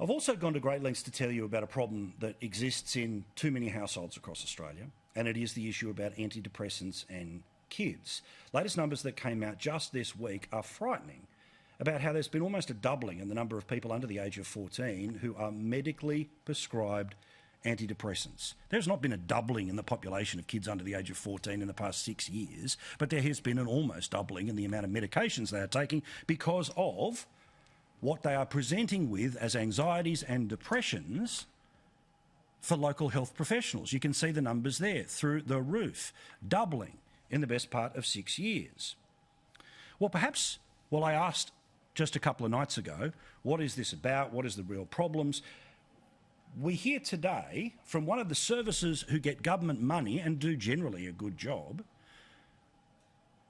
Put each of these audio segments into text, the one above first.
I've also gone to great lengths to tell you about a problem that exists in too many households across Australia, and it is the issue about antidepressants and kids. Latest numbers that came out just this week are frightening about how there's been almost a doubling in the number of people under the age of 14 who are medically prescribed antidepressants. There's not been a doubling in the population of kids under the age of 14 in the past 6 years, but there has been an almost doubling in the amount of medications they are taking because of what they are presenting with as anxieties and depressions for local health professionals. You can see the numbers there, through the roof, doubling in the best part of 6 years. Well, I asked just a couple of nights ago, what is this about? What is the real problems? We hear today from one of the services who get government money and do generally a good job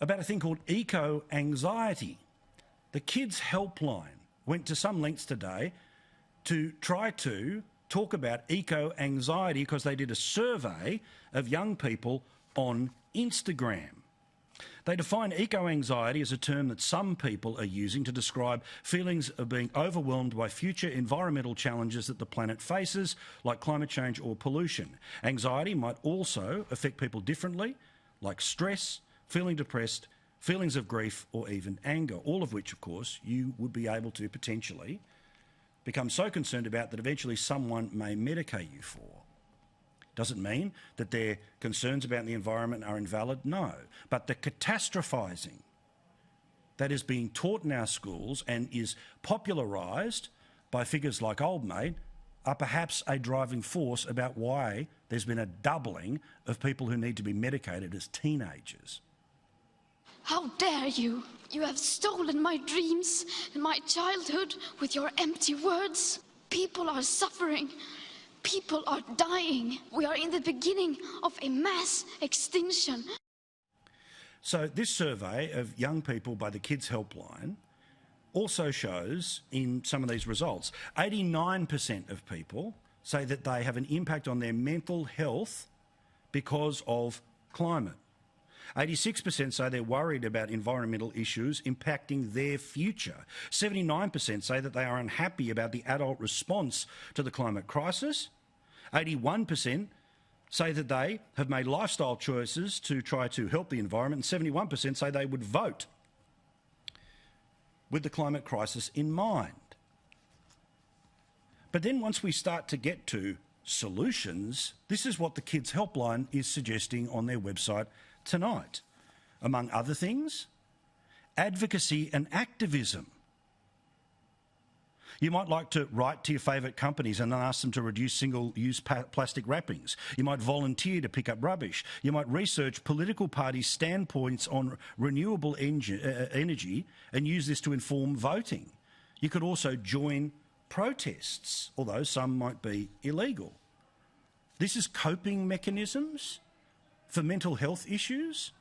about a thing called eco-anxiety. The Kids Helpline went to some lengths today to try to talk about eco-anxiety because they did a survey of young people on Instagram. They define eco-anxiety as a term that some people are using to describe feelings of being overwhelmed by future environmental challenges that the planet faces, like climate change or pollution. Anxiety might also affect people differently, like stress, feeling depressed, feelings of grief, or even anger, all of which, of course, you would be able to potentially become so concerned about that eventually someone may medicate you for. Does it mean that their concerns about the environment are invalid? No. But the catastrophising that is being taught in our schools and is popularised by figures like Old Mate are perhaps a driving force about why there's been a doubling of people who need to be medicated as teenagers. How dare you! You have stolen my dreams and my childhood with your empty words. People are suffering. People are dying. We are in the beginning of a mass extinction. So this survey of young people by the Kids Helpline also shows in some of these results, 89% of people say that they have an impact on their mental health because of climate. 86% say they're worried about environmental issues impacting their future. 79% say that they are unhappy about the adult response to the climate crisis. 81% say that they have made lifestyle choices to try to help the environment, and 71% say they would vote with the climate crisis in mind. But then once we start to get to solutions, this is what the Kids Helpline is suggesting on their website tonight. Among other things, advocacy and activism. You might like to write to your favourite companies and ask them to reduce single-use plastic wrappings. You might volunteer to pick up rubbish. You might research political parties' standpoints on renewable energy and use this to inform voting. You could also join protests, although some might be illegal. This is coping mechanisms for mental health issues.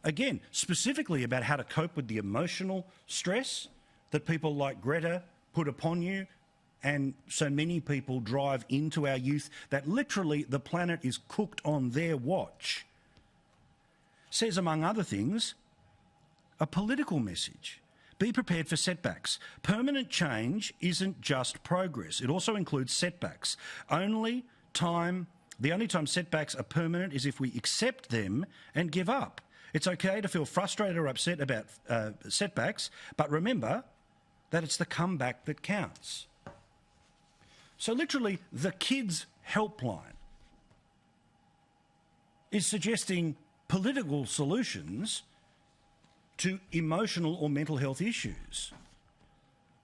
Again, specifically about how to cope with the emotional stress that people like Greta put upon you, and so many people drive into our youth that literally the planet is cooked on their watch. Says, among other things, a political message. Be prepared for setbacks. Permanent change isn't just progress. It also includes setbacks. The only time setbacks are permanent is if we accept them and give up. It's okay to feel frustrated or upset about setbacks, but remember that it's the comeback that counts. So literally, the Kids Helpline is suggesting political solutions to emotional or mental health issues.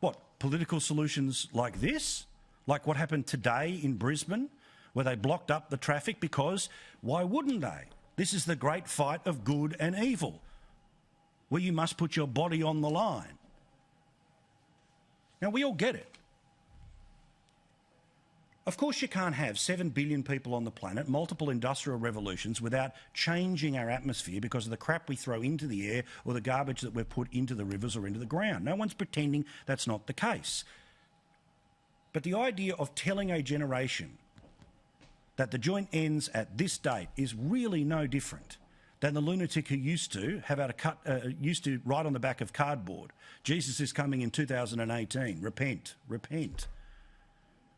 What, political solutions like this? Like what happened today in Brisbane, where they blocked up the traffic because, why wouldn't they? This is the great fight of good and evil, where you must put your body on the line. Now, we all get it. Of course you can't have 7 billion people on the planet, multiple industrial revolutions, without changing our atmosphere because of the crap we throw into the air or the garbage that we've put into the rivers or into the ground. No one's pretending that's not the case. But the idea of telling a generation that the joint ends at this date is really no different than the lunatic who used to write on the back of cardboard, Jesus is coming in 2018, repent, repent.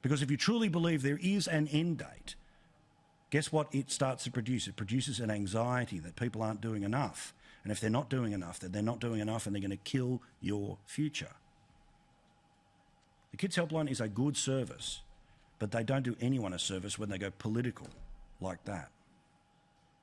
Because if you truly believe there is an end date, guess what it starts to produce? It produces an anxiety that people aren't doing enough. And if they're not doing enough, then they're not doing enough and they're going to kill your future. The Kids Helpline is a good service, but they don't do anyone a service when they go political like that.